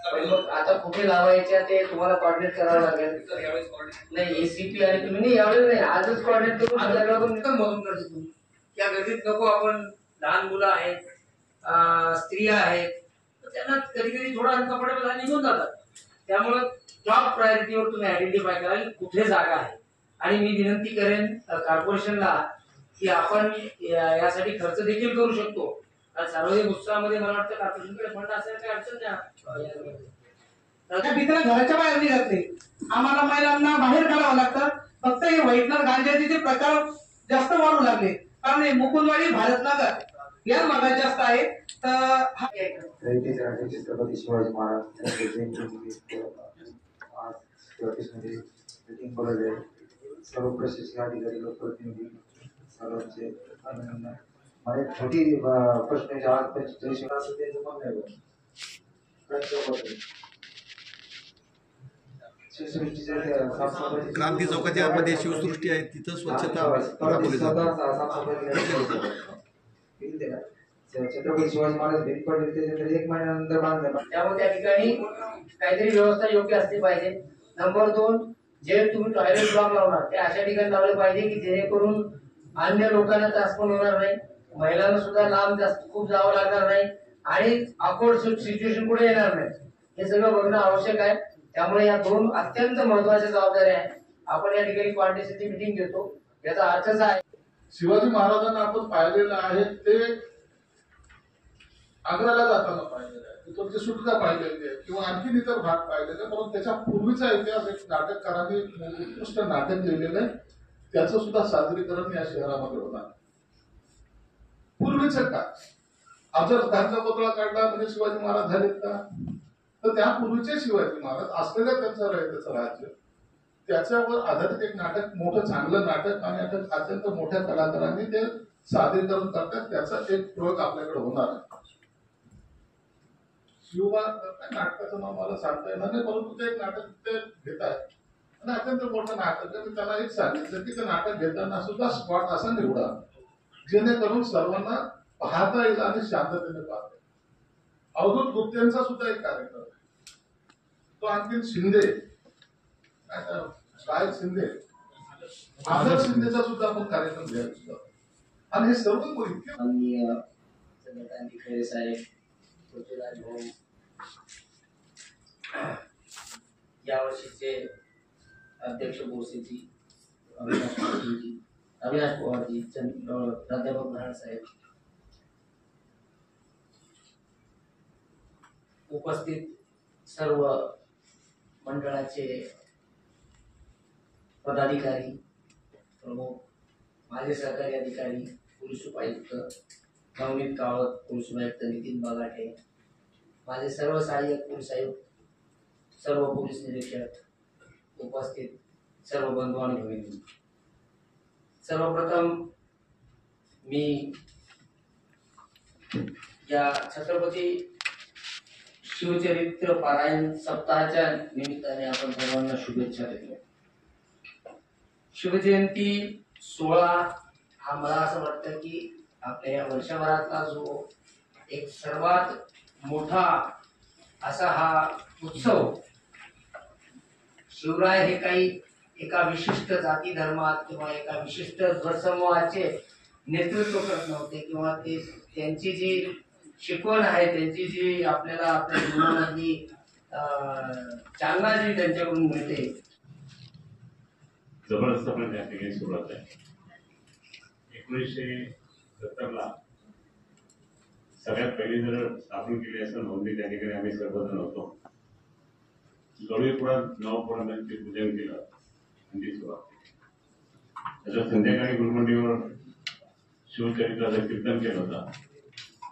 पण मग आता कुठे लावायच्या ते तुम्हाला कॉर्डिनेट करावं लागेल. नाही एसीपी आणि तुम्ही नाही यावेळेस नाही आजच कॉर्डिनेट करून मधून करतो. या गर्दीत नको आपण लहान मुलं आहेत, स्त्रिया आहेत, त्यांना कधी कधी थोडा अनकम्फर्टेबल आणि निघून जातात. त्यामुळे टॉप प्रायोरिटीवर तुम्ही आयडेंटिफाय करा कुठे जागा आहे. आणि मी विनंती करेन कॉर्पोरेशनला की आपण यासाठी खर्च देखील करू शकतो. सार्वजनिक उत्सवामध्ये मला वाटतं कॉर्पोरेशनकडे फंड असेल काही अडचण नाही. घराच्या बाहेर निघत नाही. आम्हाला महिलांना बाहेर काढावं लागतं. फक्त हे व्हाईटनर गांजाचे प्रकार जास्त वाढू लागले कारण हे मुकुंदवाडी भारतनगर या भागात जास्त आहे. तर छत्रपती शिवाजी महाराज मीटिंग बोलवली आहे. सर्व प्रशासकीय अधिकारी लोकप्रतिनिधी सर्वांचे मला एक छोटी प्रश्न आज 45 ते जमत नाही. क्रांती चौकाच्या मध्ये शिवसृष्टी आहे तिथं स्वच्छता राबवली जाते. छत्रपती शिवाजी महाराज भेट पडले त्याच्यानंतर 1 महिन्यानंतर बांधलं. त्यामुळे त्या ठिकाणी काहीतरी व्यवस्था योग्य असली पाहिजे. नंबर 2 जे तुम्ही टॉयलेट ब्लॉक लावणार ते अशा ठिकाणी लावले पाहिजे की जेणेकरून अन्य लोकांना त्रास पण होणार नाही, महिलांना सुद्धा लांब जास्त खूप जावं लागणार नाही आणि ऑकवर्ड सिच्युएशन पुढे येणार नाही. हे सगळं बघणं आवश्यक आहे. त्यामुळे या 2 अत्यंत महत्वाच्या जबाबदाऱ्या आहेत. आपण या ठिकाणी क्वांटिटीची मीटिंग घेतो. याचा अर्थच आहे शिवाजी महाराजांना आपण पाहिलेलं आहे ते आग्र्याला जाताना पाहिलेलं आहे, तिथं सुटका पाहिलेली आहे किंवा आणखी इतर भाग पाहिलेले आहे. परंतु त्याच्या पूर्वीचा इतिहास एक नाटककारांनी उत्कृष्ट नाटक लिहिलेलं आहे, त्याचं सुद्धा सादरीकरण या शहरामध्ये होणार. पूर्वीचं काय अफजलखानचा पुतळा काढला म्हणजे शिवाजी महाराज झालेत का? तर त्यापूर्वीचे शिवाजी महाराज असलेलं त्यांचं रयतेचं राज्य त्याच्यावर आधारित एक नाटक, मोठं चांगलं नाटक आणि अत्यंत मोठ्या कलाकारांनी ते सादरीकरण करतात. त्याचा एक प्रयोग आपल्याकडे होणार आहे. शिवबा नाटकाचं नाव मला सांगता येणार नाही, परंतु ते एक नाटक ते घेत आहे आणि अत्यंत मोठं नाटक आहे. मी त्यांना एक सांगितलं की ते नाटक घेताना सुद्धा स्पॉट असा निवडा जेणेकरून सर्वांना पाहता येईल आणि शांततेने पाहता येईल. अवधूत गुप्तेंचा सुद्धा एक कार्यक्रम आहे, तो आणखी शिंदे काय शिंदे आदर शिंदेचा सुद्धा आपण कार्यक्रम घ्यायचा आणि हे सर्व माननीय चंद्रकांत खैरे साहेब, पृथ्वीराज भाऊ, यावर्षीचे अध्यक्ष बोरसेजी, अविनाश पवारजी, प्राध्यापक महाराज साहेब, उपस्थित सर्व मंडळाचे पदाधिकारी, प्रमुख, माझे सहकारी अधिकारी, पोलीस उपायुक्त नवनीत कावत, पोलीस उपायुक्त नितीन बगाटे, माझे सर्व सहाय्यक पोलीस आयुक्त, सर्व पोलीस निरीक्षक, उपस्थित सर्व बंधू आणि भगिनी, सर्वप्रथम मी या छत्रपती शिवचरित्र पारायण सप्ताहाच्या निमित्ताने आपण सर्वांना शुभेच्छा देतो. शिवजयंती 16 हा मला असं वाटतं की आपल्या या वर्षभरातला जो एक सर्वात मोठा असा हा उत्सव. शिवराय हे काही एका विशिष्ट जाती धर्मात किंवा एका विशिष्ट ध्वजसमूहाचे नेतृत्व करत नव्हते किंवा ते त्यांची जी शिकवण आहे, त्यांची जी आपल्याला आपल्या जीवनामधली चालना जी त्यांच्याकडून मिळते, जबरदस्तपणे त्या ठिकाणी सुरुवात आहे. 1970 ला सगळ्यात पहिली जर स्थापन केली असेल नोंदणी त्या ठिकाणी आम्ही सर्वजण होतो. गौरीपुरात नवपुराणांचे पूजन केलं आणि ती सुरुवात केली. त्याच्या संध्याकाळी गुलमंडीवर शिवचरित्राचं कीर्तन केलं होतं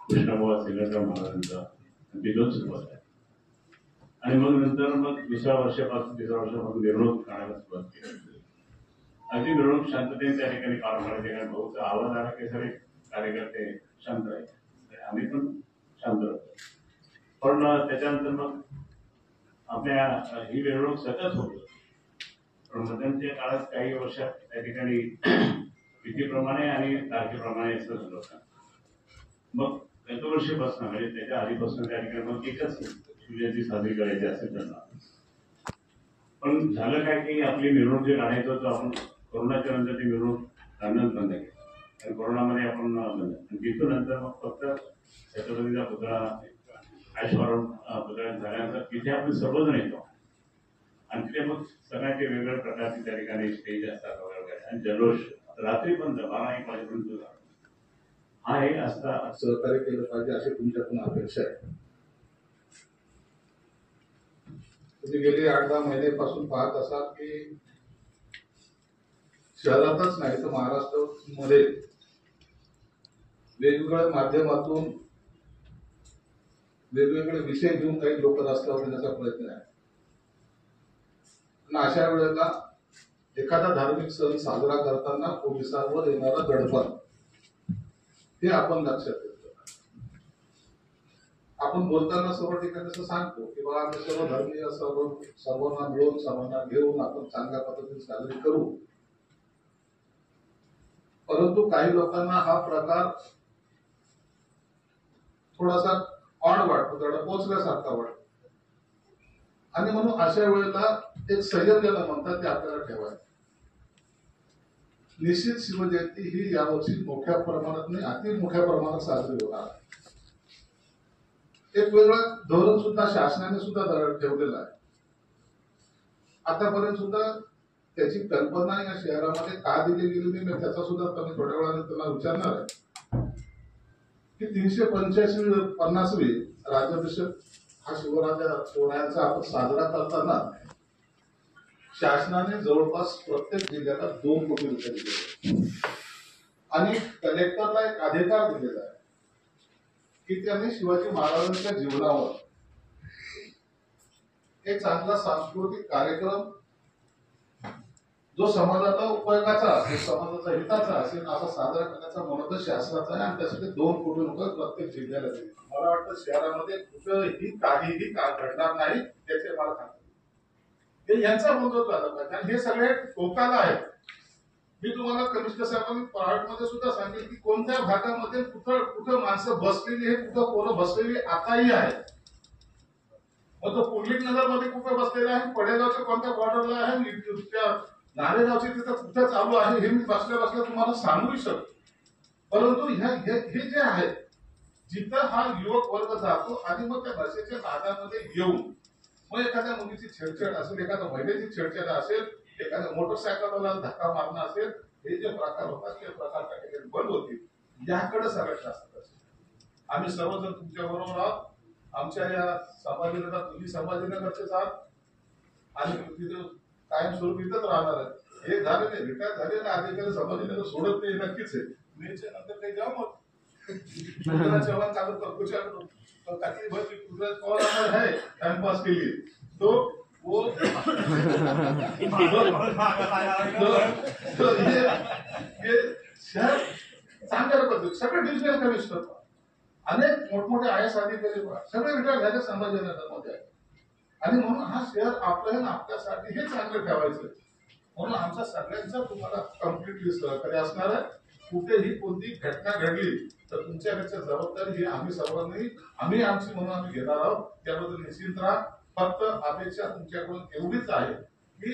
कृष्णबुवा सिंगरराव महाराजांचा, तिथून सुरुवात आहे. आणि मग नंतर मग 2ऱ्या वर्षापासून 3ऱ्या वर्षापासून मिरवणूक काढायला सुरुवात केली. अगदी मिरवणूक शांततेने त्या ठिकाणी पार पाडायचे, कारण भाऊचा आवाज आला की सगळे कार्यकर्ते शांत राहायचे, आम्ही पण शांत राहतो. पण त्याच्यानंतर मग आपल्या ही मिरवणूक सतत होती. पण मध्यंतरीच्या काळात काही वर्षात त्या ठिकाणी तिथीप्रमाणे आणि तारखेप्रमाणे असं झालं होतं. मग गतवर्षीपासून म्हणजे त्याच्या आधीपासून त्या ठिकाणी मग एकच शिवजयंती साजरी करायची असेल त्यांना. पण झालं काय की आपली मिरवणूक जे काढायचो तो आपण कोरोनाच्या नंतर ती मिरवणूक काढणंच बंद केली. कारण कोरोनामध्ये आपण बंद आणि तिथून नंतर मग फक्त छत्रपतीचा पुतळा आयुष्मान पुतळा झाल्यानंतर तिथे आपण सर्वजण येतो आणि तिथे मग सगळ्यांचे वेगवेगळ्या प्रकारचे त्या ठिकाणी स्टेज असतात वगैरे आणि जल्लोष रात्री पण 12-1 वाजेपर्यंत हा हे असता सहकार्य केलं पाहिजे अशी तुमच्याकडून अपेक्षा आहे. तुम्ही गेले 8-10 महिन्यापासून पाहत असाल की शहरातच नाही तर महाराष्ट्रामध्ये वेगवेगळ्या माध्यमातून वेगवेगळे विषय घेऊन काही लोक रस्त्यावर येण्याचा प्रयत्न आहे. आणि अशा वेळेला एखादा धार्मिक सण साजरा करताना पोलिसांवर येणारा दडपण हे आपण लक्षात घेतो. आपण बोलताना सर्व ठिकाणी असं सांगतो की बाबा आम्ही सर्व धर्मीय सर्वांना मिळून सर्वांना घेऊन आपण चांगल्या पद्धतीने साजरी करू. परंतु काही लोकांना हा प्रकार थोडासा ऑड वाटतो, थोडा पोचल्यासारखा वाटतो आणि म्हणून अशा वेळेला एक संयम ज्याला म्हणतात ते आपल्याला ठेवायचं. निश्चित शिवजयंती ही यावर्षी मोठ्या प्रमाणात नाही अति मोठ्या प्रमाणात साजरी होणार. एक वेगळं धोरण सुद्धा शासनाने सुद्धा ठेवलेलं आहे. आतापर्यंत सुद्धा त्याची कल्पना या शहरामध्ये का दिली गेली नाही मी त्याचा सुद्धा तुम्ही थोड्या वेळाने त्यांना विचारणार आहे की 350वी राज्याभिषेक हा शिवरायांचा आपण साजरा करताना शासनाने जवळपास प्रत्येक जिल्ह्याला 2 कोटी रुपये दिले आणि कलेक्टरला एक अधिकार दिलेला आहे की त्यांनी शिवाजी महाराजांच्या जीवनावर एक चांगला सांस्कृतिक कार्यक्रम जो समाजाला उपयोगाचा असेल समाजाचा हिताचा असेल असा साजरा करण्याचा मनोदय शासनाचा आहे आणि त्यासाठी 2 कोटी रुपये प्रत्येक जिल्ह्याला दिले. मला वाटतं शहरामध्ये कुठेही काहीही घडणार नाही त्याचे मला खात्री. हे यांचा बंदोबस्त झाला पाहिजे आणि हे सगळे टोकाला आहेत. मी तुम्हाला कमिशनर साहेबांनी पराठमध्ये सुद्धा सांगेल की कोणत्या भागामध्ये कुठं माणसं बसलेली आहे कुठं पोरं बसलेली आताही आहेत. मग तो पुर्लिक नगर मध्ये कुठं बसलेला आहे पडेगावच्या कोणत्या बॉर्डरला आहे नारेगावची तिथं कुठं चालू आहे हे मी बसल्या बसल्या तुम्हाला सांगू शकतो. परंतु हे जे आहे जिथं हा युवक वर्ग जातो आणि मग त्या भाषेच्या नादामध्ये येऊन मग एखाद्या मुलीची छेडछाड असेल एखाद्या महिलेची छेडछाड असेल एखाद्या मोटरसायकलला धक्का मारणं असेल हे जे प्रकार होतात ते प्रकार त्या ठिकाणी बंद होतील याकडे सगळ्यात जास्त असेल. आम्ही सर्वजण तुमच्या बरोबर आहोत. आमच्या या संभाजीनगर तुम्ही संभाजीनगरचेच आहात आणि तिथे कायमस्वरूपी इथंच राहणार आहे. हे झाले नाही रिटायर झालेले अधिकारी संभाजीनगर सोडत नाही नक्कीच आहे. मेच्या नंतर काही जाऊ मग चव्हाण कागद कुछ ताकि बस पृथ्वीराज पवार है टाइमपास के लिए तो वो ये शहर चांगल्या पद्धती सगळे डिजिटल कमिशनर अनेक मोठमोठे IAS अधिकारी सगळे रिटायर झाले संभाजीनगरमध्ये आणि म्हणून हा शहर आपल्याला आपल्यासाठी हे चांगलं ठेवायचं. म्हणून आमच्या सगळ्यांचा तुम्हाला कम्प्लिटली सहकार्य असणार आहे. कुठेही कोणती घटना घडली तर तुमच्याकडच्या जबाबदारी ही आम्ही आमची म्हणून आम्ही घेणार आहोत. त्याबद्दल निश्चिंत राहा. फक्त अपेक्षा तुमच्याकडून एवढीच आहे की